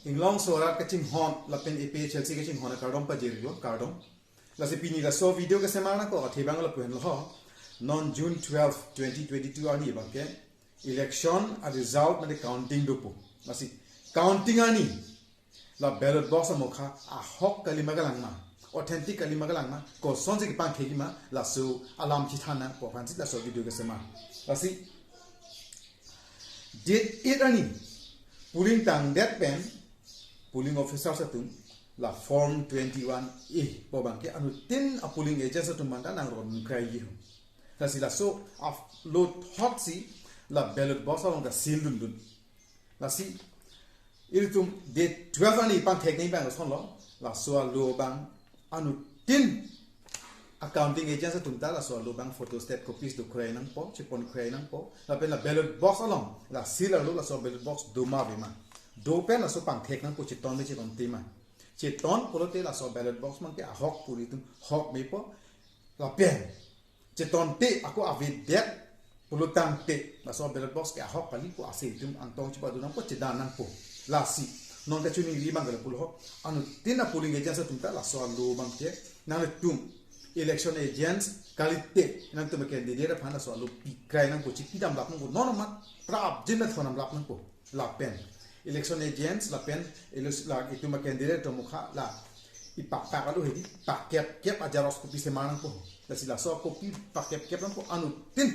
inglong sorat ka ching hon la pen ep Chelsea ka ching hon cardom pa jerio cardom la se pini la so video ka semana ko athebang la pen lo non June 12 2022 ani bangke election a result na de counting do po masi counting ani la ballot box amokha a hok kalima galang ma authentic kalima galang ma ko sonje ki pang khegi ma la so alam chi thana ko phansi la so video ka sema masi date it ani polling tang that pen polling officer satung la form 21A po bangke anu tin a polling agent satung manda nang ron krai yi kasi la so of load hot si la ballot box along the seal dun la si iltum date 12 ani pang teknik bang son lo la so lo bang anu tin accounting agent satung ta la so lo bang photostat copies do krai nang po chipon krai nang po la pen la ballot box along la seal lo la so ballot box do ma be ma do pen la so pang tek nang po chiton me chiton ti ma chiton polote la so ballot box man ke a hok puri tum hok me po la pen chiton te aku avid det pulutang te la so ballot box ke a hok pali po ase tum antong chipa do nang po chidan nang po la si non ka chuni li bang pul hok anu tina polling agents tum ta la so lo bang ke nang tum election agents kalite nang tum candidate phana so lo pi krai nang po chi dam lap nang po non ma prap jinna thonam lap nang po la pen election agents la pen la itu ma candidate to mukha la ipak tak alu hedi pak kep ajaros kopi semanang po la sila so kopi pak kep nang po anu tin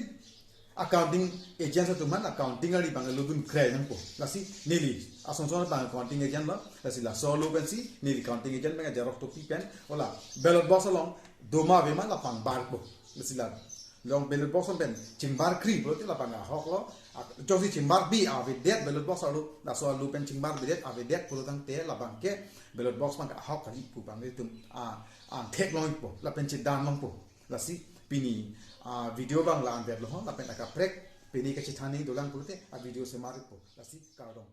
accounting agents to man accounting ali bang ludun krai nang po la si nili asonson bang accounting agent la sila so lo ben si nili accounting agent bang ajaros to pi pen wala ballot box along doma be man la pang bar po la sila long ballot box ben chimbar kri bro ti la pang hok lo josi chimbar bi ave det ballot box alu la so alu pen chimbar bi det ave det polo tang te la bang ke ballot box man ka hok kali pu bang le tum a tek long po la pen chi dan long po la si pini video bang la an bet lo la pen ka prek pini ka chi thani dolang pulte a video se mar po la si ka dong